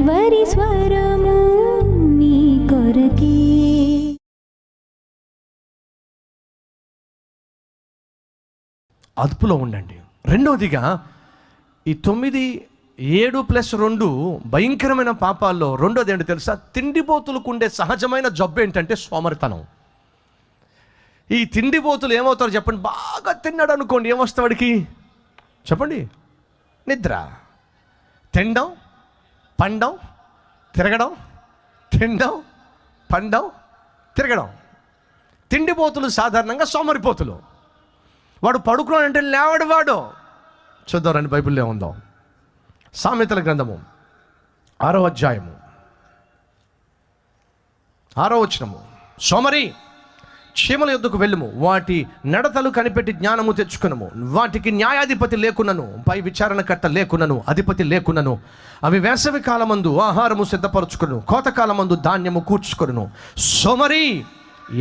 Calvary స్వరము నీ కొరకే. అదుపులో ఉండండి. రెండవదిగా ఈ 9, 7+2 భయంకరమైన పాపాల్లో రెండోది ఏంటో తెలుసా? తిండిపోతులకు ఉండే సహజమైన జబ్బు ఏంటంటే సోమరితనం. ఈ తిండిపోతులు ఏమవుతారో చెప్పండి. బాగా తిన్నాడు అనుకోండి, ఏమొస్తుంది వాడికి చెప్పండి? నిద్ర. తినడం, పండం, తిరగడం, తినడం, పండం, తిరగడం. తిండిపోతులు సాధారణంగా సోమరిపోతులు. వాడు పడుకున్నాడంటే లేవడు వాడు. చూద్దాం బైబిల్లో ఉందో. సామెతల గ్రంథము 6వ అధ్యాయము 6వ వచనము. సోమరి, చీమల యొద్దకు వెళ్ళుము, వాటి నడతలు కనిపెట్టి జ్ఞానము తెచ్చుకునము. వాటికి న్యాయాధిపతి లేకున్నను, పై విచారణకర్త లేకున్నను, అధిపతి లేకున్నను, అవి వేసవి కాలమందు ఆహారము సిద్ధపరచుకును, కోతకాలమందు ధాన్యము కూర్చుకొనును. సోమరి,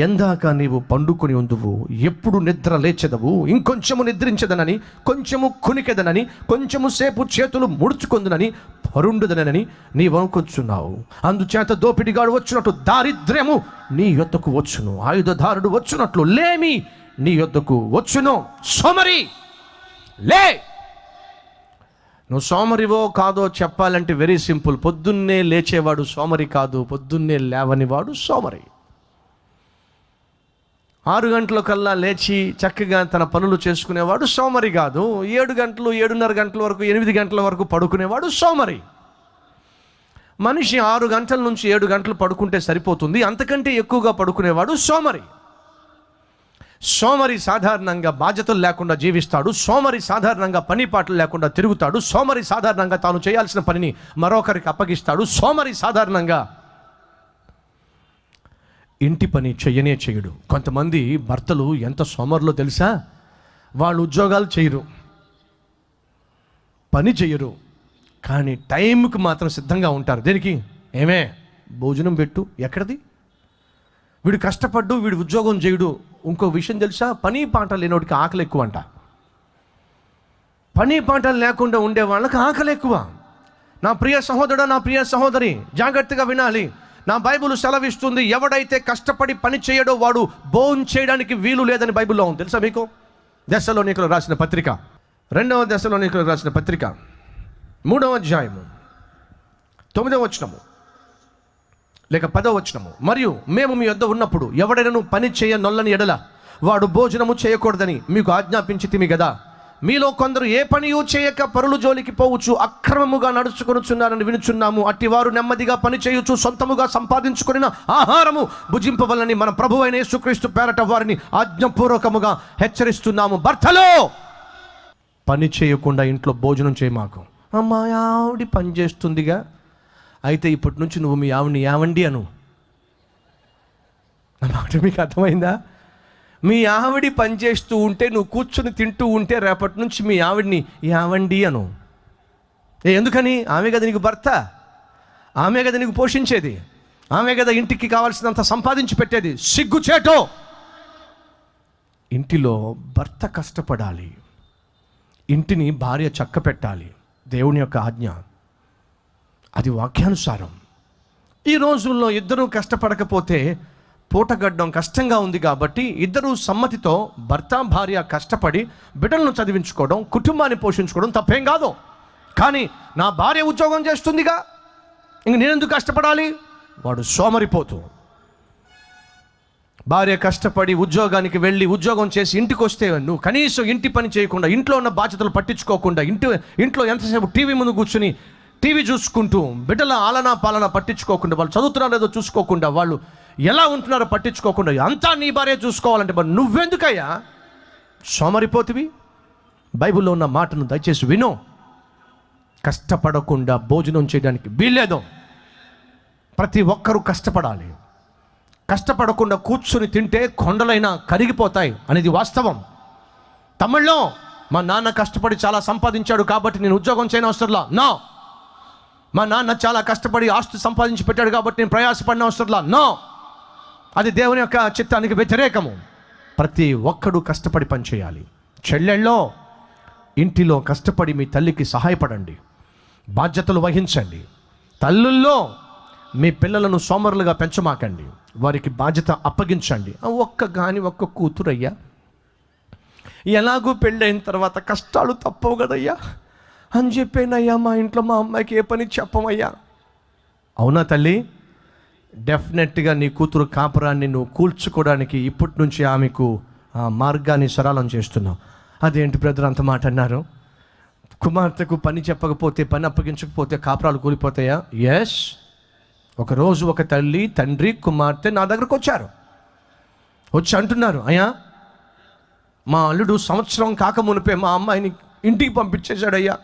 ఎందాక నీవు పండుకొని ఉందువు, ఎప్పుడు నిద్ర లేచెదవు? ఇంకొంచెము నిద్రించదనని, కొంచెము కునికెదనని, కొంచెము సేపు చేతులు ముడుచుకొందునని, పరుండుదనని నీవు అనుకొచ్చున్నావు. అందుచేత దోపిడిగాడు వచ్చినట్టు దారిద్ర్యము నీ యొద్దకు వచ్చును, ఆయుధదారుడు వచ్చినట్లు లేమి నీ యొద్దకు వచ్చును. సోమరి లే. నువ్వు సోమరివో కాదో చెప్పాలంటే వెరీ సింపుల్. పొద్దున్నే లేచేవాడు సోమరి కాదు, పొద్దున్నే లేవనివాడు సోమరి. 6 గంటలకల్లా లేచి చక్కగా తన పనులు చేసుకునేవాడు సోమరి కాదు. 7 గంటలు, 7:30 గంటల వరకు, 8 గంటల వరకు పడుకునేవాడు సోమరి. మనిషి 6 గంటల నుంచి 7 గంటలు పడుకుంటే సరిపోతుంది, అంతకంటే ఎక్కువగా పడుకునేవాడు సోమరి. సోమరి సాధారణంగా బాధ్యతలు లేకుండా జీవిస్తాడు. సోమరి సాధారణంగా పని పాటలు లేకుండా తిరుగుతాడు. సోమరి సాధారణంగా తాను చేయాల్సిన పనిని మరొకరికి అప్పగిస్తాడు. సోమరి సాధారణంగా ఇంటి పని చేయడు. కొంతమంది భర్తలు ఎంత సోమరులో తెలుసా? వాళ్ళు ఉద్యోగాలు చేయరు, పని చేయరు, కానీ టైంకి మాత్రం సిద్ధంగా ఉంటారు. దేనికి? ఏమే భోజనం పెట్టు. ఎక్కడిది? వీడు కష్టపడ్డు, వీడు ఉద్యోగం చేయడు. ఇంకో విషయం తెలుసా? పని పాట లేనోడికి ఆకలి ఎక్కువ అంట. పని పాటలు లేకుండా ఉండే వాళ్ళకి ఆకలి ఎక్కువ. నా ప్రియ సహోదరుడు, నా ప్రియ సహోదరి, జాగ్రత్తగా వినాలి. నా బైబిల్ సెలవిస్తుంది, ఎవడైతే కష్టపడి పని చేయడో వాడు భోజనం చేయడానికి వీలు లేదని బైబిల్లో ఉంది. తెలుసా మీకు? దెస్సలోనికీయులకు రాసిన పత్రిక, 2వ దెస్సలోనికీయులకు రాసిన పత్రిక 3వ అధ్యాయము 9వ వచనము లేక 10వ వచనము. మరియు మేము మీ యొద్ద ఉన్నప్పుడు ఎవడైనా పని చేయనొల్లని ఎడల వాడు భోజనము చేయకూడదని మీకు ఆజ్ఞాపించితిమి కదా. మీలో కొందరు ఏ పనియూ చేయక పరుల జోలికి పోవచ్చు, అక్రమముగా నడుచుకొనుచున్నారని వినుచున్నాము. అట్టివారు నెమ్మదిగా పని చేయొచ్చు, సొంతముగా సంపాదించుకొనిన ఆహారము భుజింపవలని మన ప్రభువైన యేసుక్రీస్తు పేరట వారిని ఆజ్ఞాపూర్వకముగా హెచ్చరిస్తున్నాము. భర్తలో, పని చేయకుండా ఇంట్లో భోజనం చేయమాకు. మా ఆవిడ పని చేస్తుందిగా, అయితే ఇప్పటి నుంచి నువ్వు మీ ఆవిడని ఏవండి అను. నా మాట మీకు అర్థమైందా? మీ ఆవిడి పనిచేస్తూ ఉంటే, నువ్వు కూర్చుని తింటూ ఉంటే, రేపటి నుంచి మీ ఆవిడ్ని ఏవండి అను. ఎందుకని? ఆమె కదా నీకు భర్త, ఆమె కదా నీకు పోషించేది, ఆమె కదా ఇంటికి కావాల్సినంత సంపాదించి పెట్టేది. సిగ్గుచేటో. ఇంటిలో భర్త కష్టపడాలి, ఇంటిని భార్య చక్క పెట్టాలి. దేవుని యొక్క ఆజ్ఞ అది, వాక్యానుసారం. ఈ రోజుల్లో ఇద్దరూ కష్టపడకపోతే పూటగడ్డం కష్టంగా ఉంది కాబట్టి ఇద్దరు సమ్మతితో భర్త భార్య కష్టపడి బిడ్డలను చదివించుకోవడం, కుటుంబాన్ని పోషించుకోవడం తప్పేం కాదు. కానీ నా భార్య ఉద్యోగం చేస్తుందిగా, ఇంక నేనెందుకు కష్టపడాలి? వాడు సోమరిపోతూ. భార్య కష్టపడి ఉద్యోగానికి వెళ్ళి ఉద్యోగం చేసి ఇంటికి వస్తే నువ్వు కనీసం ఇంటి పని చేయకుండా, ఇంట్లో ఉన్న బాధ్యతలు పట్టించుకోకుండా, ఇంట్లో ఎంతసేపు టీవీ ముందు కూర్చుని టీవీ చూసుకుంటూ, బిడ్డల ఆలనా పాలన పట్టించుకోకుండా, వాళ్ళు చదువుతున్నారో లేదో చూసుకోకుండా, వాళ్ళు ఎలా ఉంటున్నారో పట్టించుకోకుండా, అంతా నీ భార్య చూసుకోవాలంటే మరి నువ్వెందుకయ్యా సోమరిపోతివి? బైబిల్లో ఉన్న మాటను దయచేసి విను. కష్టపడకుండా భోజనం చేయడానికి వీల్లేదు. ప్రతి ఒక్కరూ కష్టపడాలి. కష్టపడకుండా కూర్చుని తింటే కొండలైనా కరిగిపోతాయి అనేది వాస్తవం. తమిళ్లో మా నాన్న కష్టపడి చాలా సంపాదించాడు కాబట్టి నేను ఉద్యోగం చేయని అవసరంలా. నో. మా నాన్న చాలా కష్టపడి ఆస్తి సంపాదించి పెట్టాడు కాబట్టి నేను ప్రయాసపడిన అవసరంలా. నో. అది దేవుని యొక్క చిత్తానికి వ్యతిరేకము. ప్రతి ఒక్కడు కష్టపడి పనిచేయాలి. చెల్లెళ్ళో, ఇంటిలో కష్టపడి మీ తల్లికి సహాయపడండి, బాధ్యతలు వహించండి. తల్లుల్లో మీ పిల్లలను సోమరులుగా పెంచమాకండి, వారికి బాధ్యత అప్పగించండి. ఒక్క కూతురయ్యా, ఎలాగూ పెళ్ళైన తర్వాత కష్టాలు తప్పవు కదయ్యా అని చెప్పానయ్యా, మా ఇంట్లో మా అమ్మాయికి ఏ పని చెప్పమయ్యా. అవునా తల్లి? డెఫినెట్గా నీ కూతురు కాపురాన్ని నువ్వు కూల్చుకోవడానికి ఇప్పటి నుంచి ఆమెకు ఆ మార్గాన్ని సరళం చేస్తున్నావు. అదేంటి బ్రదర్ అంత మాట అన్నారు? కుమార్తెకు పని చెప్పకపోతే, పని అప్పగించకపోతే కాపురాలు కూలిపోతాయా? ఎస్. ఒకరోజు ఒక తల్లి, తండ్రి, కుమార్తె నా దగ్గరకు వచ్చి అంటున్నారు, అయ్యా మా అల్లుడు సంవత్సరం కాకమునిపే మా అమ్మాయిని ఇంటికి పంపించేశాడయ్యా,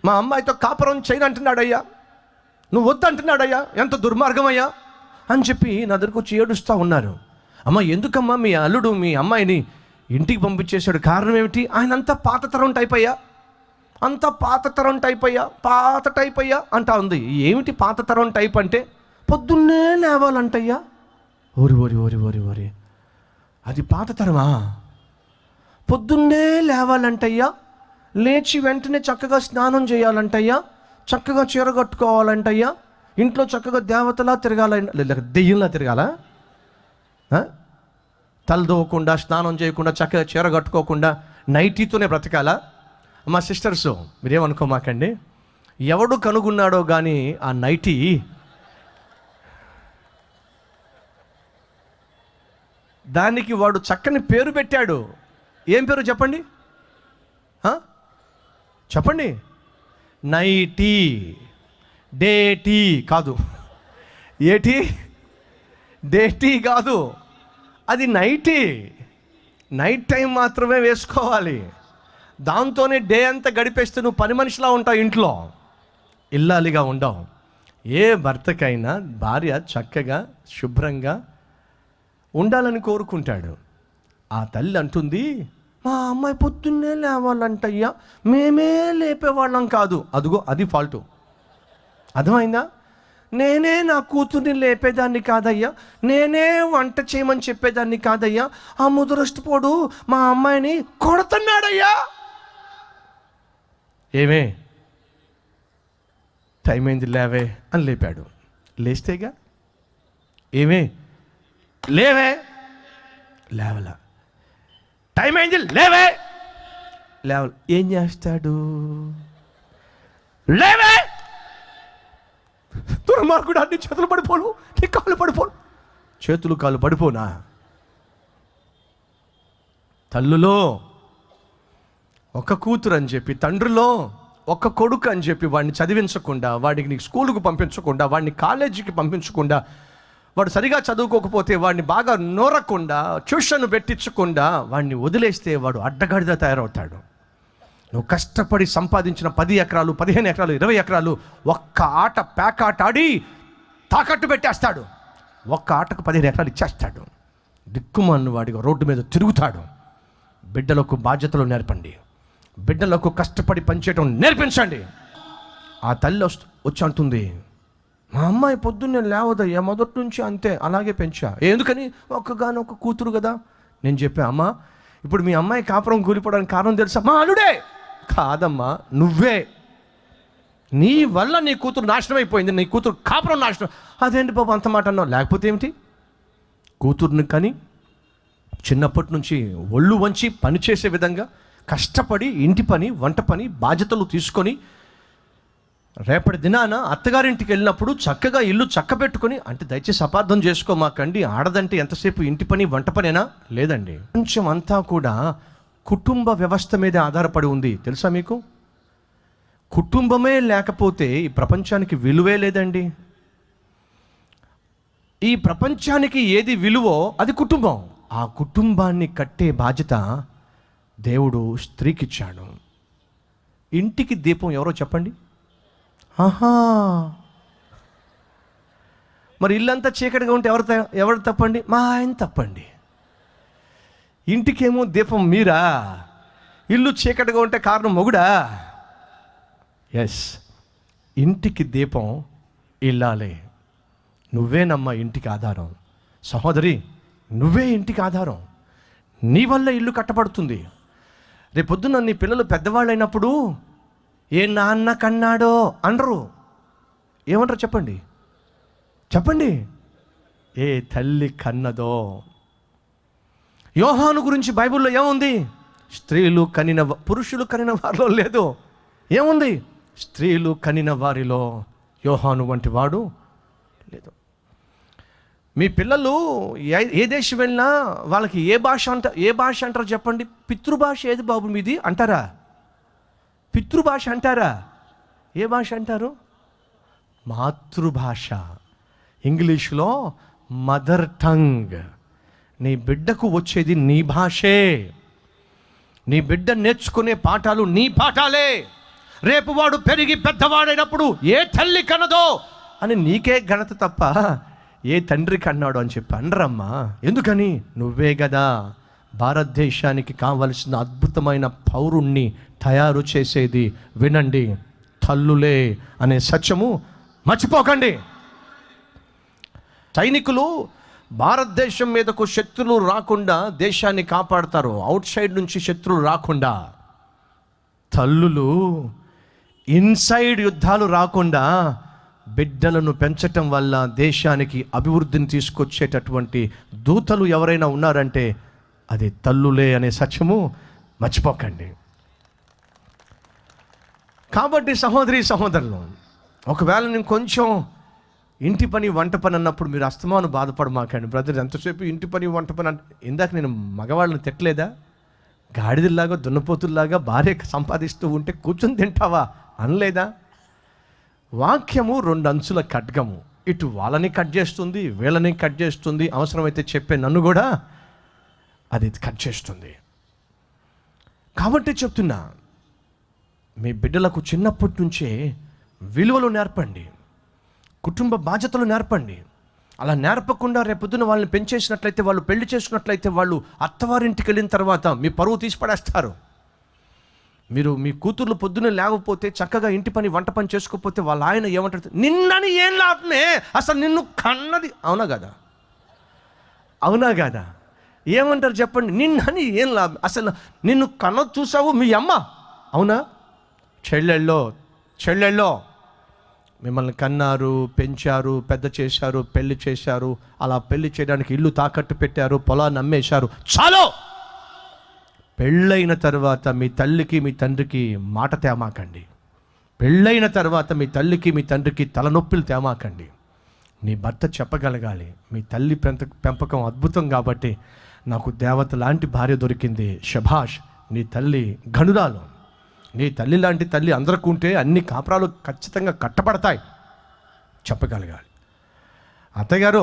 మా అమ్మాయితో కాపురం చేయనంటున్నాడయ్యా, నువ్వు వద్దంటున్నాడయ్యా, ఎంత దుర్మార్గం అయ్యా అని చెప్పి నా దగ్గరకు వచ్చి ఏడుస్తూ ఉన్నారు. అమ్మ ఎందుకమ్మా మీ అల్లుడు మీ అమ్మాయిని ఇంటికి పంపించేశాడు, కారణం ఏమిటి? ఆయన అంతా పాత తరం టైప్ అయ్యా, అంతా పాత తరం టైప్ అయ్యా అంటా ఉంది. ఏమిటి పాత తరం టైప్ అంటే? పొద్దున్నే లేవాలంటయ్యా. ఓరి అది పాత తరమా? పొద్దున్నే లేవాలంటయ్యా, లేచి వెంటనే చక్కగా స్నానం చేయాలంటయ్యా, చక్కగా చీర కట్టుకోవాలంటయ్యా, ఇంట్లో చక్కగా దేవతలా తిరగాల, దెయ్యంలా తిరగాల, తలదోవకుండా స్నానం చేయకుండా చక్కగా చీర కట్టుకోకుండా నైటీతోనే బ్రతకాలా? మా సిస్టర్స్ మీరేమనుకోమాకండి, ఎవడు కనుగొన్నాడో కానీ ఆ నైటీ దానికి వాడు చక్కని పేరు పెట్టాడు. ఏం పేరు చెప్పండి? చెప్పండి. నైటీ. డేటీ కాదు, ఏటీ డేటీ కాదు, అది నైటీ. నైట్ టైం మాత్రమే వేసుకోవాలి. దాంతోనే డే అంతా గడిపేస్తే నువ్వు పని మనిషిలా ఉంటావు, ఇంట్లో ఇల్లాలిగా ఉండవు. ఏ భర్తకైనా భార్య చక్కగా శుభ్రంగా ఉండాలని కోరుకుంటాడు. ఆ తల్లి అంటుంది, మా అమ్మాయి పొద్దున్నే లేవాలంటయ్యా, మేమే లేపేవాళ్ళం కాదు. అదిగో అది ఫాల్టు. అర్థమైందా? నేనే నా కూతుర్ని లేపేదాన్ని కాదయ్యా, నేనే వంట చేయమని చెప్పేదాన్ని కాదయ్యా, ఆ ముదురష్టపోడు మా అమ్మాయిని కొడుతున్నాడయ్యా. ఏమే టైం అయింది లేవే అని లేపాడు. లేస్తేగా, ఏమే లేవే, లేవలా, టైం అయింది లేవే, ఏం చేస్తాడు? లేవే, దుర్మార్గుడు, అన్ని చేతులు పడిపోను, నీ కాళ్ళు పడిపోను. చేతులు కాళ్ళు పడిపోనా? తల్లులో ఒక కూతురు అని చెప్పి, తండ్రిలో ఒక కొడుకు అని చెప్పి వాడిని చదివించకుండా, వాడికి నీకు స్కూలుకు పంపించకుండా, వాడిని కాలేజీకి పంపించకుండా, వాడు సరిగా చదువుకోకపోతే వాడిని బాగా నోరకుండా, ట్యూషన్ పెట్టించకుండా వాడిని వదిలేస్తే వాడు అడ్డగాడిద తయారవుతాడు. నువ్వు కష్టపడి సంపాదించిన 10 ఎకరాలు, 15 ఎకరాలు, 20 ఎకరాలు ఒక్క ఆట ప్యాకాట ఆడి తాకట్టు పెట్టేస్తాడు. ఒక్క ఆటకు 15 ఎకరాలు ఇచ్చేస్తాడు. దిక్కుమాలిన వాడిగా రోడ్డు మీద తిరుగుతాడు. బిడ్డలకు బాధ్యతలు నేర్పండి, బిడ్డలకు కష్టపడి పనిచేయడం నేర్పించండి. ఆ తల్లి వచ్చి అంటుంది, మా అమ్మాయి పొద్దున్నే లేవదయ్యా, మొదటి నుంచి అంతే, అలాగే పెంచా. ఎందుకని? ఒక్కగానొక్క కూతురు కదా. నేను చెప్పా, అమ్మా ఇప్పుడు మీ అమ్మాయి కాపురం కూలిపోవడానికి కారణం తెలుసా? మా అల్లుడే. కాదమ్మా, నువ్వే. నీ వల్ల నీ కూతురు నాశనం అయిపోయింది, నీ కూతురు కాపురం నాశనం. అదేంటి బాబు అంత మాట అన్నావు? లేకపోతే ఏమిటి? కూతుర్ని కానీ చిన్నప్పటి నుంచి ఒళ్ళు వంచి పనిచేసే విధంగా కష్టపడి ఇంటి పని, వంట పని బాధ్యతలు తీసుకొని రేపటి దినాన అత్తగారింటికి వెళ్ళినప్పుడు చక్కగా ఇల్లు చక్కబెట్టుకొని, అంటే దయచేసి అపార్థం చేసుకోమాకండి, ఆడదంటే ఎంతసేపు ఇంటి పని వంట పనేనా? లేదండి. కొంచెం అంతా కూడా కుటుంబ వ్యవస్థ మీద ఆధారపడి ఉంది. తెలుసా మీకు? కుటుంబమే లేకపోతే ఈ ప్రపంచానికి విలువే లేదండి. ఈ ప్రపంచానికి ఏది విలువో అది కుటుంబం. ఆ కుటుంబాన్ని కట్టే బాధ్యత దేవుడు స్త్రీకిచ్చాడు. ఇంటికి దీపం ఎవరో చెప్పండి? ఆహా, మరి ఇల్లంతా చీకటిగా ఉంటే ఎవరు తప్పండి? మా ఆయన తప్పండి. ఇంటికేమో దీపం మీరా, ఇల్లు చీకటిగా ఉంటే కారణం మొగుడా? ఎస్, ఇంటికి దీపం ఇల్లాలే. నువ్వేనమ్మా ఇంటికి ఆధారం. సహోదరి, నువ్వే ఇంటికి ఆధారం. నీ వల్ల ఇల్లు కట్టబడుతుంది. రేపొద్దున నీ పిల్లలు పెద్దవాళ్ళు అయినప్పుడు ఏ నాన్న కన్నాడో అనరు, ఏమంటారు చెప్పండి? చెప్పండి. ఏ తల్లి కన్నదో. యోహాను గురించి బైబిల్లో ఏముంది? స్త్రీలు కనిన పురుషులు కనిన వారిలో లేదు. ఏముంది? స్త్రీలు కనిన వారిలో యోహాను వంటి వాడు లేదు. మీ పిల్లలు ఏ దేశం వెళ్ళినా వాళ్ళకి ఏ భాష అంటారు చెప్పండి? పితృభాష ఏది బాబు మీది అంటారా? పితృభాష అంటారా? ఏ భాష అంటారు? మాతృభాష. ఇంగ్లీష్లో మదర్ టంగ్. నీ బిడ్డకు వచ్చేది నీ భాషే. నీ బిడ్డ నేర్చుకునే పాఠాలు నీ పాఠాలే. రేపు వాడు పెరిగి పెద్దవాడైనప్పుడు ఏ తల్లి కన్నదో అని నీకే ఘనత తప్ప ఏ తండ్రి కన్నాడు అని చెప్పి అనరమ్మా. ఎందుకని? నువ్వే కదా భారతదేశానికి కావలసిన అద్భుతమైన పౌరుణ్ణి తయారు చేసేది. వినండి, తల్లులే అనే సత్యము మర్చిపోకండి. సైనికులు భారతదేశం మీదకు శత్రువులు రాకుండా దేశాన్ని కాపాడతారు, అవుట్ సైడ్ నుంచి శత్రువులు రాకుండా. తల్లులు ఇన్సైడ్ యుద్ధాలు రాకుండా బిడ్డలను పెంచటం వల్ల దేశానికి అభివృద్ధిని తీసుకొచ్చేటటువంటి దూతలు ఎవరైనా ఉన్నారంటే అది తల్లులే అనే సత్యము మర్చిపోకండి. కాబట్టి సహోదరి సహోదరులు, ఒకవేళ నేను కొంచెం ఇంటి పని వంట పని అన్నప్పుడు మీరు అస్తమాను బాధపడమాకండి. బ్రదర్ ఎంతసేపు ఇంటి పని వంట పని ఇందాక నేను మగవాళ్ళని తిట్టలేదా? గాడిదల్లాగా దున్నపోతుల్లాగా భార్య సంపాదిస్తూ ఉంటే కూర్చొని తింటావా అనలేదా? వాక్యము 2 అంచుల ఖడ్గము. ఇటు వాళ్ళని కట్ చేస్తుంది, వీళ్ళని కట్ చేస్తుంది, అవసరమైతే చెప్పే నన్ను కూడా అది కట్ చేస్తుంది. కాబట్టి చెప్తున్నా, మీ బిడ్డలకు చిన్నప్పటి నుంచే విలువలు నేర్పండి, కుటుంబ బాధ్యతలు నేర్పండి. అలా నేర్పకుండా రేపొద్దున వాళ్ళని పెంచేసినట్లయితే, వాళ్ళు పెళ్లి చేసుకున్నట్లయితే, వాళ్ళు అత్తవారింటికి వెళ్ళిన తర్వాత మీ పరువు తీసి పడేస్తారు. మీరు మీ కూతుర్లు పొద్దున్నే లేకపోతే, చక్కగా ఇంటి పని వంట పని చేసుకోకపోతే వాళ్ళ ఆయన ఏమంటారు? నిన్నని ఏం లాభమే, అసలు నిన్ను కన్నది. అవునా కదా? అవునా కదా? ఏమంటారు చెప్పండి? నిన్నని ఏం లాభం, అసలు నిన్ను కన్న చూసావు మీ అమ్మ. అవునా? చెల్లెళ్ళో మిమ్మల్ని కన్నారు, పెంచారు, పెద్ద చేశారు, పెళ్లి చేశారు. అలా పెళ్లి చేయడానికి ఇల్లు తాకట్టు పెట్టారు, పొలాన్ని అమ్మేశారు. చాలు. పెళ్ళైన తర్వాత మీ తల్లికి మీ తండ్రికి మాట తేమాకండి. పెళ్ళైన తర్వాత మీ తల్లికి మీ తండ్రికి తలనొప్పులు తేమాకండి. నీ భర్త చెప్పగలగాలి, మీ తల్లి పెంపకం అద్భుతం కాబట్టి నాకు దేవత లాంటి భార్య దొరికింది, శభాష్, నీ తల్లి గనురాలు. నీ తల్లి లాంటి తల్లి అందరికీ ఉంటే అన్ని కాపురాలు ఖచ్చితంగా కట్టబడతాయి చెప్పగలగాలి. అత్తగారు,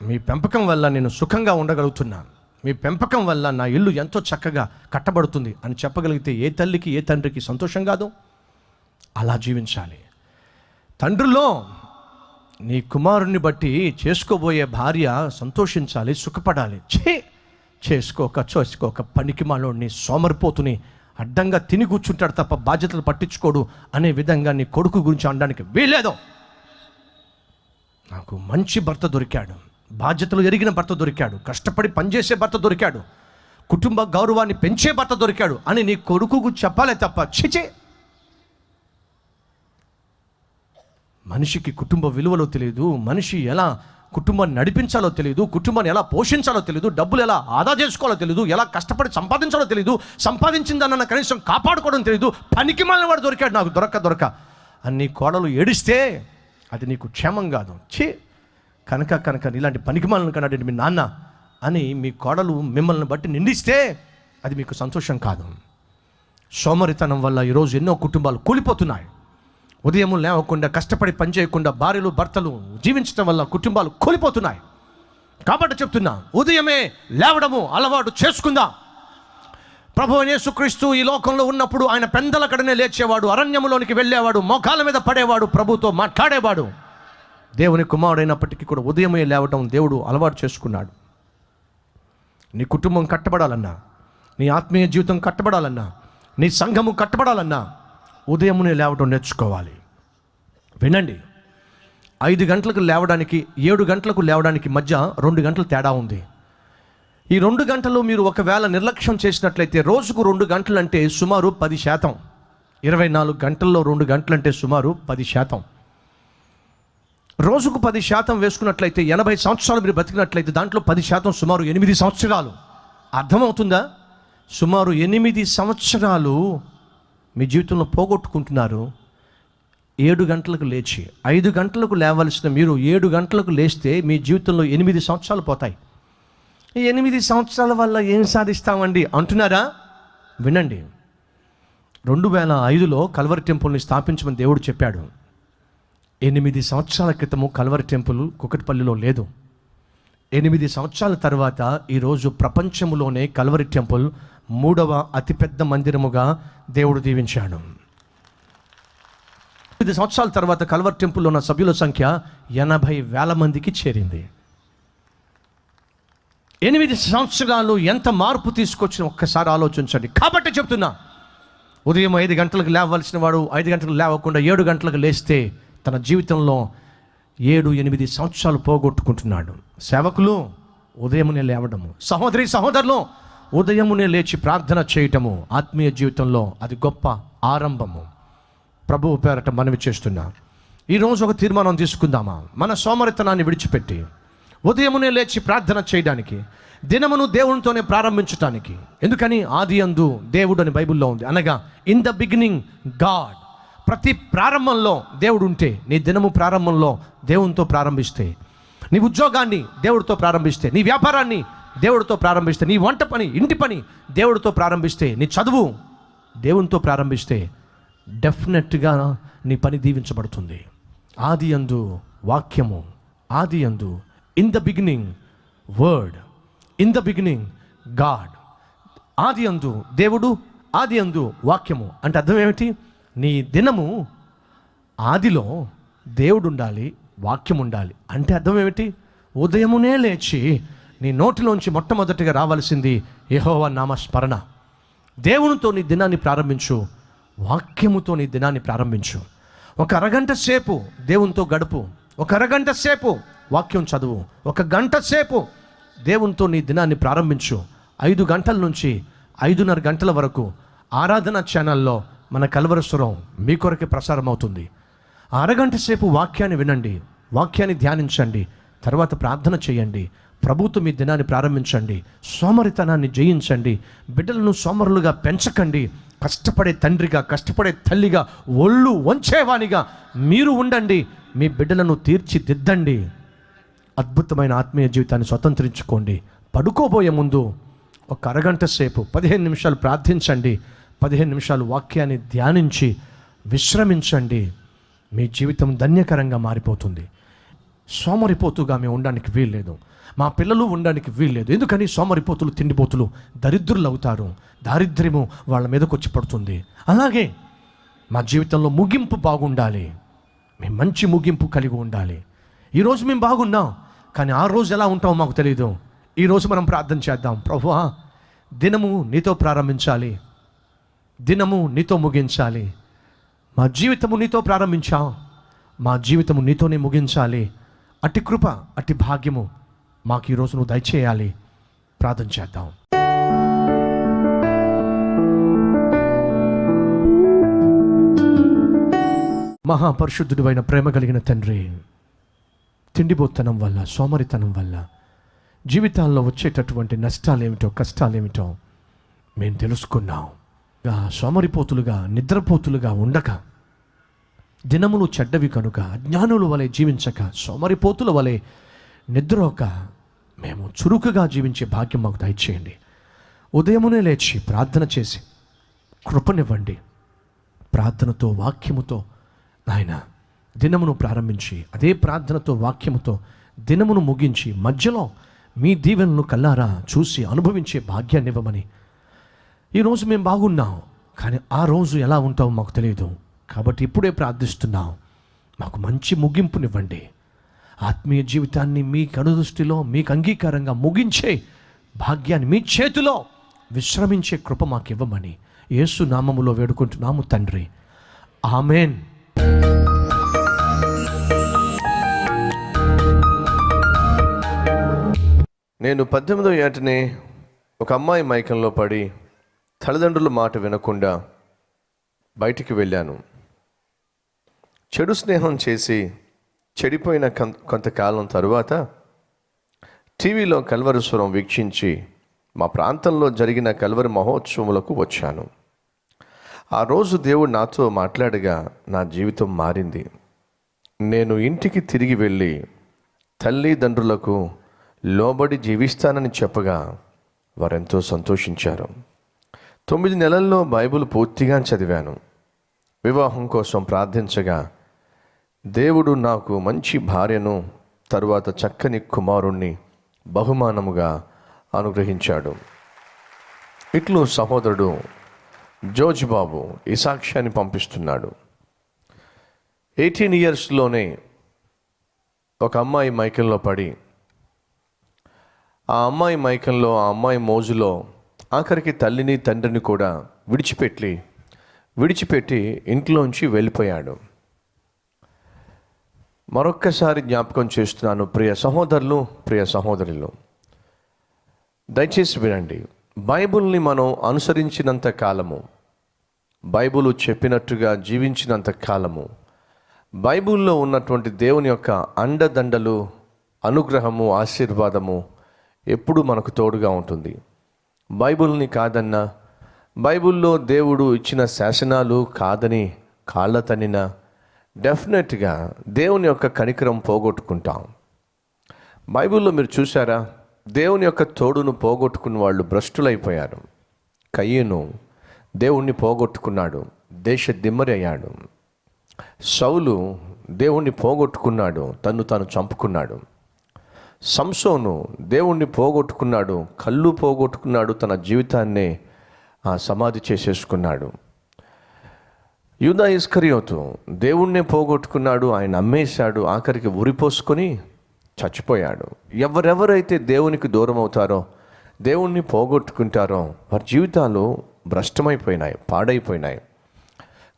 మీ పెంపకం వల్ల నేను సుఖంగా ఉండగలుగుతున్నాను, మీ పెంపకం వల్ల నా ఇల్లు ఎంతో చక్కగా కట్టబడుతుంది అని చెప్పగలిగితే ఏ తల్లికి ఏ తండ్రికి సంతోషం కాదు? అలా జీవించాలి. తండ్రిలో నీ కుమారుని బట్టి చేసుకోబోయే భార్య సంతోషించాలి, సుఖపడాలి. చేసుకోక పనికి మాలోని సోమరిపోతుని అడ్డంగా తిని కూర్చుంటాడు తప్ప బాధ్యతలు పట్టించుకోడు అనే విధంగా నీ కొడుకు గురించి అనడానికి వీల్లేదు. నాకు మంచి భర్త దొరికాడు, బాధ్యతలు ఎరిగిన భర్త దొరికాడు, కష్టపడి పనిచేసే భర్త దొరికాడు, కుటుంబ గౌరవాన్ని పెంచే భర్త దొరికాడు అని నీ కొడుకుకు చెప్పాలే తప్ప చిచే. మనిషికి కుటుంబ విలువలో తెలియదు, మనిషి ఎలా కుటుంబాన్ని నడిపించాలో తెలియదు, కుటుంబాన్ని ఎలా పోషించాలో తెలియదు, డబ్బులు ఎలా ఆదా చేసుకోవాలో తెలియదు, ఎలా కష్టపడి సంపాదించాలో తెలియదు, సంపాదించిందన్న కనీసం కాపాడుకోవడం తెలియదు. పనికి మాలిన వాడు దొరికాడు నాకు దొరక్క అని నీ కోడలు ఏడిస్తే అది నీకు క్షేమం కాదు. కనుక ఇలాంటి పనికి మాలిన కన్నాడండి మీ నాన్న అని మీ కోడలు మిమ్మల్ని బట్టి నిందిస్తే అది మీకు సంతోషం కాదు. సోమరితనం వల్ల ఈరోజు ఎన్నో కుటుంబాలు కూలిపోతున్నాయి. ఉదయం లేవకుండా కష్టపడి పనిచేయకుండా భార్యలు భర్తలు జీవించడం వల్ల కుటుంబాలు కూలిపోతున్నాయి. కాబట్టి చెప్తున్నా, ఉదయమే లేవడము అలవాటు చేసుకుందాం. ప్రభువైన యేసుక్రీస్తు ఈ లోకంలో ఉన్నప్పుడు ఆయన పెందలకడనే లేచేవాడు, అరణ్యములోనికి వెళ్ళేవాడు, మోకాళ్ళ మీద పడేవాడు, ప్రభుతో మాట్లాడేవాడు. దేవుని కుమారుడైనప్పటికీ కూడా ఉదయమే లేవడం దేవుడు అలవాటు చేసుకున్నాడు. నీ కుటుంబం కట్టబడాలన్నా, నీ ఆత్మీయ జీవితం కట్టబడాలన్నా, నీ సంఘము కట్టబడాలన్నా ఉదయమునే లేవడం నేర్చుకోవాలి. వినండి, 5 గంటలకు లేవడానికి 7 గంటలకు లేవడానికి మధ్య 2 గంటలు తేడా ఉంది. ఈ 2 గంటలు మీరు ఒకవేళ నిర్లక్ష్యం చేసినట్లయితే రోజుకు 2 గంటలు అంటే సుమారు 10%. 24 గంటల్లో 2 గంటలు అంటే సుమారు 10%. రోజుకు 10% వేసుకున్నట్లయితే 80 సంవత్సరాలు మీరు బతికినట్లయితే దాంట్లో 10% సుమారు 8 సంవత్సరాలు. అర్థమవుతుందా? సుమారు 8 సంవత్సరాలు మీ జీవితంలో పోగొట్టుకుంటున్నారు. 7 గంటలకు లేచి 5 గంటలకు లేవలసిన మీరు 7 గంటలకు లేస్తే మీ జీవితంలో 8 సంవత్సరాలు పోతాయి. ఈ 8 సంవత్సరాల వల్ల ఏం సాధిస్తామండి అంటున్నారా? వినండి, 2005లో కల్వరి టెంపుల్ని స్థాపించమని దేవుడు చెప్పాడు. 8 సంవత్సరాల క్రితము కల్వరి టెంపుల్ కుకట్పల్లిలో లేదు. 8 సంవత్సరాల తర్వాత ఈరోజు ప్రపంచంలోనే కల్వరి టెంపుల్ 3వ అతిపెద్ద మందిరముగా దేవుడు దీవించాడు. 8 సంవత్సరాల తర్వాత కల్వరి టెంపుల్లో ఉన్న సభ్యుల సంఖ్య 80,000 మందికి చేరింది. 8 సంవత్సరాలు ఎంత మార్పు తీసుకొచ్చిన ఒక్కసారి ఆలోచించండి. కాబట్టి చెప్తున్నా, ఉదయం 5 గంటలకు లేవలసిన వాడు 5 గంటలకు లేవకుండా 7 గంటలకు లేస్తే తన జీవితంలో 7-8 సంవత్సరాలు పోగొట్టుకుంటున్నాడు. సేవకులు ఉదయమునే లేవడము, సహోదరి సహోదరులు ఉదయమునే లేచి ప్రార్థన చేయటము ఆత్మీయ జీవితంలో అది గొప్ప ఆరంభము. ప్రభువు పేరట మనవి చేస్తున్నా, ఈరోజు ఒక తీర్మానం తీసుకుందామా? మన సోమరితనాన్ని విడిచిపెట్టి ఉదయమునే లేచి ప్రార్థన చేయడానికి, దినమును దేవునితోనే ప్రారంభించటానికి. ఎందుకని? ఆది యందు దేవుడు అని బైబిల్లో ఉంది. అనగా ఇన్ ద బిగినింగ్ గాడ్. ప్రతి ప్రారంభంలో దేవుడు ఉంటే, నీ దినము ప్రారంభంలో దేవునితో ప్రారంభిస్తే, నీ ఉద్యోగాన్ని దేవుడితో ప్రారంభిస్తే, నీ వ్యాపారాన్ని దేవుడితో ప్రారంభిస్తే, నీ వంట పని ఇంటి పని దేవుడితో ప్రారంభిస్తే, నీ చదువు దేవునితో ప్రారంభిస్తే డెఫినెట్గా నీ పని దీవించబడుతుంది. ఆది యందు వాక్యము, ఆది యందు in the beginning word, in the beginning God. ఆది యందు దేవుడు, ఆది యందు వాక్యము అంటే అర్థం ఏమిటి? నీ దినము ఆదిలో దేవుడు ఉండాలి, వాక్యం ఉండాలి. అంటే అర్థం ఏమిటి? ఉదయమునే లేచి నీ నోటిలోంచి మొట్టమొదటిగా రావాల్సింది యెహోవా నామస్మరణ. దేవునితో నీ దినాన్ని ప్రారంభించు, వాక్యముతో నీ దినాన్ని ప్రారంభించు. ఒక అరగంట సేపు దేవునితో గడుపు, ఒక అరగంట సేపు వాక్యం చదువు, ఒక గంట సేపు దేవునితో నీ దినాన్ని ప్రారంభించు. 5 గంటల నుంచి 5:30 గంటల వరకు ఆరాధన ఛానల్లో మన కల్వరస్వరం మీ కొరకే ప్రసారం అవుతుంది. అరగంట సేపు వాక్యాన్ని వినండి, వాక్యాన్ని ధ్యానించండి, తర్వాత ప్రార్థన చేయండి, ప్రభుతో మీ దినాన్ని ప్రారంభించండి. సోమరితనాన్ని జయించండి. బిడ్డలను సోమరులుగా పెంచకండి. కష్టపడే తండ్రిగా, కష్టపడే తల్లిగా, ఒళ్ళు వంచేవానిగా మీరు ఉండండి. మీ బిడ్డలను తీర్చిదిద్దండి. అద్భుతమైన ఆత్మీయ జీవితాన్ని స్వతంత్రించుకోండి. పడుకోబోయే ముందు ఒక అరగంట సేపు 15 నిమిషాలు ప్రార్థించండి, 15 నిమిషాలు వాక్యాన్ని ధ్యానించి విశ్రమించండి. మీ జీవితం ధన్యకరంగా మారిపోతుంది. సోమరిపోతుగా మేము ఉండడానికి వీల్లేదు, మా పిల్లలు ఉండడానికి వీల్లేదు. ఎందుకని? సోమరిపోతులు, తిండిపోతులు దరిద్రులు అవుతారు, దారిద్ర్యము వాళ్ళ మీదకి వచ్చి పడుతుంది. అలాగే మా జీవితంలో ముగింపు బాగుండాలి, మేము మంచి ముగింపు కలిగి ఉండాలి. ఈరోజు మేము బాగున్నాం, కానీ ఆ రోజు ఎలా ఉంటామో మాకు తెలియదు. ఈరోజు మనం ప్రార్థన చేద్దాం. ప్రభువా, దినము నీతో ప్రారంభించాలి, దినము నీతో ముగించాలి. మా జీవితము నీతో ప్రారంభించాం, మా జీవితము నీతోనే ముగించాలి. అట్టి కృప, అట్టి భాగ్యము మాకు ఈరోజు నువ్వు దయచేయాలి. ప్రార్థన చేద్దాం. మహాపరిశుద్ధుడు అయిన ప్రేమ కలిగిన తండ్రి, తిండిపోతనం వల్ల, సోమరితనం వల్ల జీవితాల్లో వచ్చేటటువంటి నష్టాలేమిటో, కష్టాలేమిటో మేము తెలుసుకున్నాం. సోమరిపోతులుగా, నిద్రపోతులుగా ఉండక, దినములు చెడ్డవి కనుక అజ్ఞానుల వలె జీవించక, సోమరిపోతుల వలె నిద్రోక మేము చురుకుగా జీవించే భాగ్యం మాకు దయచేయండి. ఉదయమునే లేచి ప్రార్థన చేసి కృపనివ్వండి. ప్రార్థనతో, వాక్యముతో నాయన దినమును ప్రారంభించి, అదే ప్రార్థనతో, వాక్యముతో దినమును ముగించి, మధ్యలో మీ దీవెనలను కల్లారా చూసి అనుభవించే భాగ్యాన్ని ఇవ్వమని. ఈరోజు మేము బాగున్నాం, కానీ ఆ రోజు ఎలా ఉంటామో మాకు తెలియదు. కాబట్టి ఇప్పుడే ప్రార్థిస్తున్నాం, మాకు మంచి ముగింపునివ్వండి. ఆత్మీయ జీవితాన్ని మీ కనుదృష్టిలో మీకు అంగీకారంగా ముగించే భాగ్యాన్ని, మీ చేతిలో విశ్రమించే కృప మాకు ఇవ్వమని యేసు నామములో వేడుకుంటున్నాము తండ్రి. ఆమేన్. నేను 18వ ఏటనే ఒక అమ్మాయి మైకంలో పడి తల్లిదండ్రుల మాట వినకుండా బయటికి వెళ్ళాను. చెడు స్నేహం చేసి చెడిపోయిన కొంతకాలం తరువాత టీవీలో కల్వరి స్వరం వీక్షించి మా ప్రాంతంలో జరిగిన కల్వరి మహోత్సవములకు వచ్చాను. ఆ రోజు దేవుడు నాతో మాట్లాడగా నా జీవితం మారింది. నేను ఇంటికి తిరిగి వెళ్ళి తల్లిదండ్రులకు లోబడి జీవిస్తానని చెప్పగా వారెంతో సంతోషించారు. 9 నెలల్లో బైబిల్ పూర్తిగా చదివాను. వివాహం కోసం ప్రార్థించగా దేవుడు నాకు మంచి భార్యను, తరువాత చక్కని కుమారుణ్ణి బహుమానముగా అనుగ్రహించాడు. ఇట్లు సహోదరుడు జోర్జ్ బాబు ఈ సాక్ష్యాన్ని పంపిస్తున్నాడు. 18 ఇయర్స్లోనే ఒక అమ్మాయి మైకంలో పడి, ఆ అమ్మాయి మైకంలో, ఆ అమ్మాయి మోజులో ఆఖరికి తల్లిని తండ్రిని కూడా విడిచిపెట్టి ఇంట్లోంచి వెళ్ళిపోయాడు. మరొక్కసారి జ్ఞాపకం చేస్తున్నాను, ప్రియ సహోదరులు, ప్రియ సహోదరులు, దయచేసి వినండి. బైబిల్ని మనం అనుసరించినంత కాలము, బైబిల్ చెప్పినట్టుగా జీవించినంత కాలము, బైబిల్లో ఉన్నటువంటి దేవుని యొక్క అండదండలు, అనుగ్రహము, ఆశీర్వాదము ఎప్పుడు మనకు తోడుగా ఉంటుంది. బైబిల్ని కాదన్నా, బైబిల్లో దేవుడు ఇచ్చిన శాసనాలు కాదని కాళ్ళ తన్నినా డెఫినెట్గా దేవుని యొక్క కనికరం పోగొట్టుకుంటాం. బైబిల్లో మీరు చూసారా, దేవుని యొక్క తోడును పోగొట్టుకున్న వాళ్ళు భ్రష్టులైపోయారు. కయ్యను దేవుణ్ణి పోగొట్టుకున్నాడు, దేశ దిమ్మరి అయ్యాడు. సౌలు దేవుణ్ణి పోగొట్టుకున్నాడు, తన్ను తాను చంపుకున్నాడు. సంసోను దేవుణ్ణి పోగొట్టుకున్నాడు, కళ్ళు పోగొట్టుకున్నాడు, తన జీవితాన్నే సమాధి చేసేసుకున్నాడు. యూదా ఇస్కరియోతు దేవుణ్ణే పోగొట్టుకున్నాడు, ఆయన అమ్మేశాడు, ఆఖరికి ఉరిపోసుకొని చచ్చిపోయాడు. ఎవరెవరైతే దేవునికి దూరం అవుతారో, దేవుణ్ణి పోగొట్టుకుంటారో వారి జీవితాలు భ్రష్టమైపోయినాయి, పాడైపోయినాయి.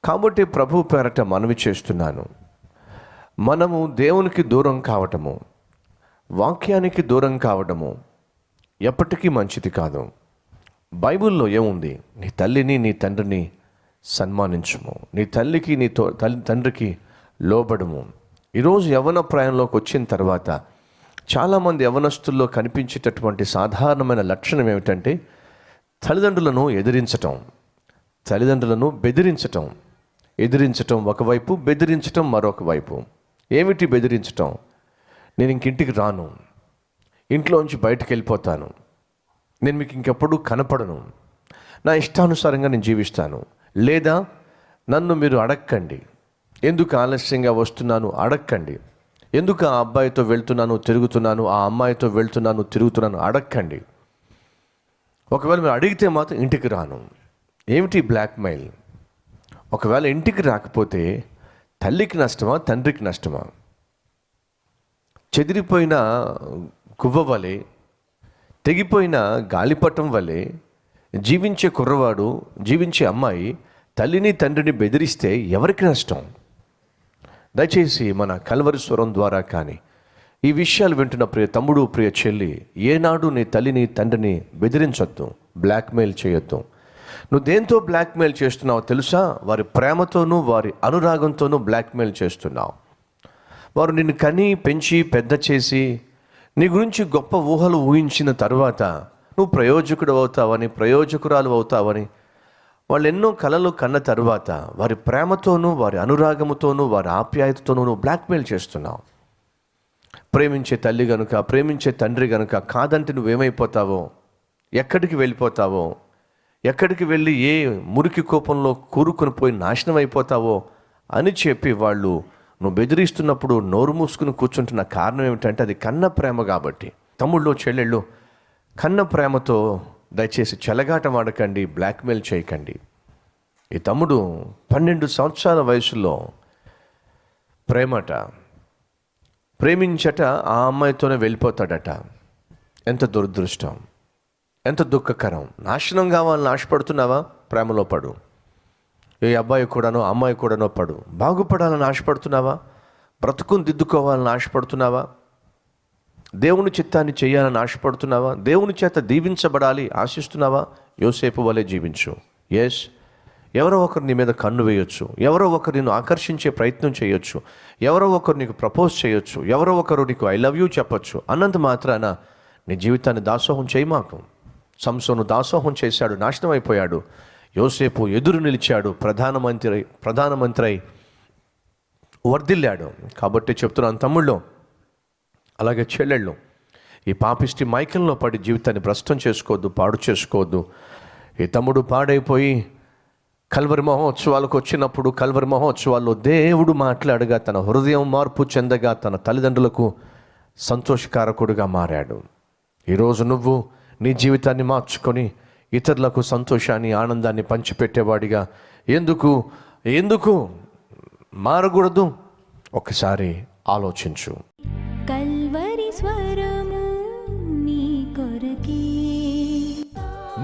కాబట్టి ప్రభు పేరట మనవి చేస్తున్నాను, మనము దేవునికి దూరం కావటము, వాక్యానికి దూరం కావడము ఎప్పటికీ మంచిది కాదు. బైబిల్లో ఏముంది? నీ తల్లిని నీ తండ్రిని సన్మానించుము, నీ తల్లికి నీ తండ్రికి లోబడము. ఈరోజు యవ్వన ప్రాయంలోకి వచ్చిన తర్వాత చాలామంది యవ్వనస్తుల్లో కనిపించేటటువంటి సాధారణమైన లక్షణం ఏమిటంటే తల్లిదండ్రులను ఎదిరించటం, తల్లిదండ్రులను ఎదిరించటం ఒకవైపు, బెదిరించటం మరొక వైపు. ఏమిటి బెదిరించటం? నేను ఇంటికి రాను, ఇంట్లోంచి బయటకు వెళ్ళిపోతాను, నేను మీకు ఇంకెప్పుడు కనపడను, నా ఇష్టానుసారంగా నేను జీవిస్తాను, లేదా నన్ను మీరు అడక్కండి, ఎందుకు ఆలస్యంగా వస్తున్నాను అడక్కండి, ఎందుకు ఆ అబ్బాయితో వెళ్తున్నాను తిరుగుతున్నాను, ఆ అమ్మాయితో వెళ్తున్నాను తిరుగుతున్నాను అడక్కండి. ఒకవేళ మీరు అడిగితే మాత్రం ఇంటికి రాను. ఏమిటి బ్లాక్మెయిల్? ఒకవేళ ఇంటికి రాకపోతే తల్లికి నష్టమా, తండ్రికి నష్టమా? చెదిరిపోయిన గువ్వ వలె, తెగిపోయిన గాలిపటం వలె జీవించే కుర్రవాడు, జీవించే అమ్మాయి తల్లిని తండ్రిని బెదిరిస్తే ఎవరికి నష్టం? దయచేసి మన కల్వరి స్వరం ద్వారా కానీ ఈ విషయాలు వింటున్న ప్రియ తమ్ముడు, ప్రియ చెల్లి, ఏనాడు నీ తల్లిని తండ్రిని బెదిరించొద్దు, బ్లాక్మెయిల్ చేయొద్దు. నువ్వు దేంతో బ్లాక్మెయిల్ చేస్తున్నావో తెలుసా? వారి ప్రేమతోనూ వారి అనురాగంతోనూ బ్లాక్మెయిల్ చేస్తున్నావు. వారు నిన్ను కని పెంచి పెద్ద చేసి నీ గురించి గొప్ప ఊహలు ఊహించిన తరువాత నువ్వు ప్రయోజకుడు అవుతావని, ప్రయోజకురాలు అవుతావని వాళ్ళు ఎన్నో కలలు కన్న తరువాత వారి ప్రేమతోనూ వారి అనురాగముతోనూ వారి ఆప్యాయతతోనూ నువ్వు బ్లాక్మెయిల్ చేస్తున్నావు. ప్రేమించే తల్లి గనుక, ప్రేమించే తండ్రి గనుక కాదంటే నువ్వేమైపోతావో, ఎక్కడికి వెళ్ళిపోతావో, ఎక్కడికి వెళ్ళి ఏ మురికి కోపంలో కూరుకొని పోయి నాశనం అయిపోతావో అని చెప్పి వాళ్ళు నువ్వు బెదిరిస్తున్నప్పుడు నోరు మూసుకుని కూర్చుంటున్న కారణం ఏమిటంటే అది కన్న ప్రేమ కాబట్టి. తమ్ముళ్ళు, చెల్లెళ్ళు, కన్న ప్రేమతో దయచేసి చెలగాటం ఆడకండి, బ్లాక్మెయిల్ చేయకండి. ఈ తమ్ముడు 12 సంవత్సరాల వయసులో ప్రేమించట ఆ అమ్మాయితోనే వెళ్ళిపోతాడట. ఎంత దురదృష్టం, ఎంత దుఃఖకరం. నాశనం కావాలని ఆశపడుతున్నావా? ప్రేమలో పడు. ఏ అబ్బాయి కూడానో అమ్మాయి కూడానో పడు. బాగుపడాలని ఆశపడుతున్నావా? బ్రతుకుని దిద్దుకోవాలని ఆశపడుతున్నావా? దేవుని చిత్తాన్ని చేయాలని ఆశపడుతున్నావా? దేవుని చేత దీవించబడాలి ఆశిస్తున్నావా? యోసేపు వలె జీవించు. ఎస్, ఎవరో ఒకరు నీ మీద కన్ను వేయొచ్చు, ఎవరో ఒకరు నిన్ను ఆకర్షించే ప్రయత్నం చేయొచ్చు, ఎవరో ఒకరు నీకు ప్రపోజ్ చేయొచ్చు, ఎవరో ఒకరు నీకు ఐ లవ్ యూ చెప్పొచ్చు. అన్నంత మాత్రాన నీ జీవితాన్ని దాసోహం చేయమాకు. సంసోను దాసోహం చేశాడు, నాశనం అయిపోయాడు. యోసేపు ఎదురు నిలిచాడు, ప్రధానమంత్రి అయి వర్ధిల్లాడు. కాబట్టి చెప్తున్నాను తమ్ముళ్ళు, అలాగే చెల్లెళ్ళు, ఈ పాపిష్టి మైకంలో పడి జీవితాన్ని భ్రష్టం చేసుకోవద్దు, పాడు చేసుకోవద్దు. ఈ తమ్ముడు పాడైపోయి కల్వరి మహోత్సవాలకు వచ్చినప్పుడు, కల్వరి మహోత్సవాల్లో దేవుడు మాట్లాడగా తన హృదయం మార్పు చెందగా తన తల్లిదండ్రులకు సంతోషకారకుడిగా మారాడు. ఈరోజు నువ్వు నీ జీవితాన్ని మార్చుకొని ఇతరులకు సంతోషాన్ని, ఆనందాన్ని పంచిపెట్టేవాడిగా ఎందుకు మారకూడదు? ఒకసారి ఆలోచించు. కల్వరి స్వరము నీ కొరకే.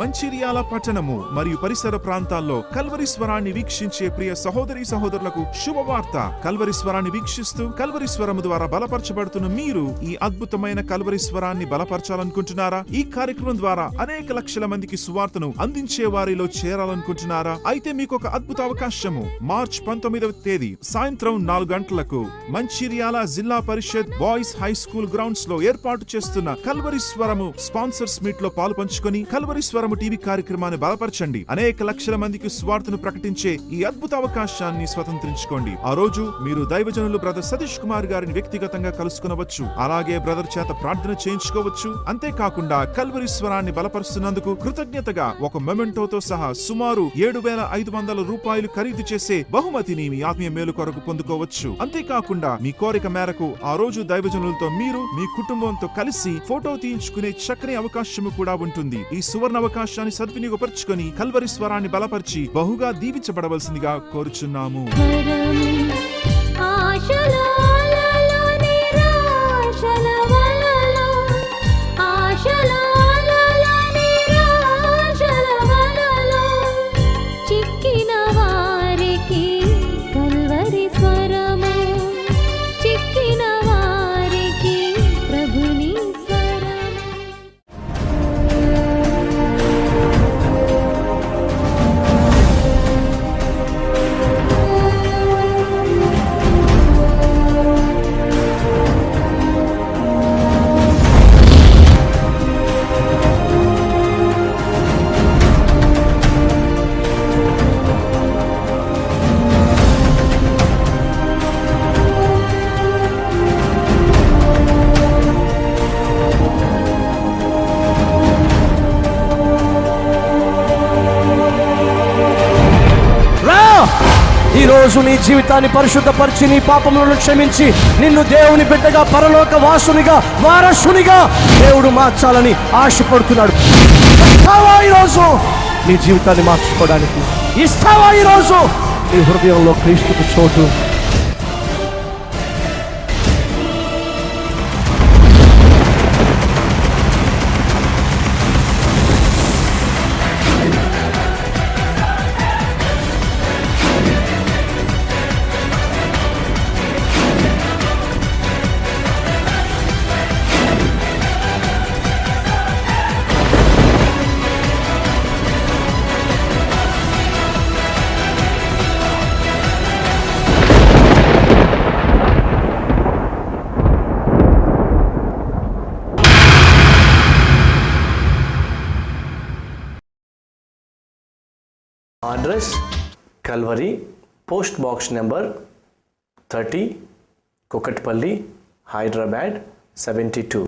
మంచిర్యాల పట్టణము మరియు పరిసర ప్రాంతాల్లో కల్వరి స్వరాన్ని వీక్షించే ప్రియ సహోదరి సహోదరులకు శుభవార్త. కల్వరి స్వరాన్ని వీక్షిస్తూ కల్వరి స్వరము ద్వారా బలపరచబడుతున్న మీరు ఈ అద్భుతమైన కల్వరి స్వరాన్ని బలపరచాలనుకుంటున్నారా? ఈ కార్యక్రమం ద్వారా అనేక లక్షల మందికి సువార్తను అందించే వారిలో చేరాలనుకుంటున్నారా? అయితే మీకు ఒక అద్భుత అవకాశము. మార్చ్ 19వ తేదీ సాయంత్రం 4 గంటలకు మంచిర్యాల జిల్లా పరిషత్ బాయ్స్ హై స్కూల్ గ్రౌండ్స్ లో ఏర్పాటు చేస్తున్న కల్వరి స్వరము స్పాన్సర్స్ మీట్ లో పాలు పంచుకొని కల్వరి స్వరము టీవీ కార్యక్రమాన్ని బలపరచండి. అనేక లక్షల మందికి స్వార్థను ప్రకటించే ఈ అద్భుత అవకాశాన్ని స్వతంత్రించుకోండి. ఆ రోజు మీరు దైవజనులు బ్రదర్ సతీష్ కుమార్ గారిని వ్యక్తిగతంగా కలుసుకునవచ్చు. అలాగే బ్రదర్ చేత ప్రార్థన చేయించుకోవచ్చు. అంతేకాకుండా కల్వరి స్వరాన్ని బలపరుస్తున్నందుకు కృతజ్ఞతగా ఒక మెమెంటోతో సహా సుమారు 7,500 రూపాయలు ఖరీదు చేసే బహుమతిని మీ ఆత్మీయ మేలు కొరకు పొందుకోవచ్చు. అంతేకాకుండా మీ కోరిక మేరకు ఆ రోజు దైవజనులతో మీరు మీ కుటుంబంతో కలిసి ఫోటో తీయించుకునే చక్కని అవకాశము కూడా ఉంటుంది. ఈ సువర్ణ అవకాశాన్ని సద్వినియోగపరుచుకొని కల్వరి స్వరాన్ని బలపరిచి బహుగా దీవించబడవలసిందిగా కోరుచున్నాము. ఈ రోజు నీ జీవితాన్ని పరిశుద్ధపరిచి నీ పాపములను క్షమించి నిన్ను దేవుని బిడ్డగా, పరలోక వాసునిగా, వారసునిగా దేవుడు మార్చాలని ఆశపడుతున్నాడు. ఇస్తావా ఈరోజు నీ జీవితాన్ని మార్చుకోవడానికి? ఇస్తావా ఈరోజు నీ హృదయంలో క్రీస్తుకు చోటు? Address Calvary, post box number 30, Kukatpally, Hyderabad 72.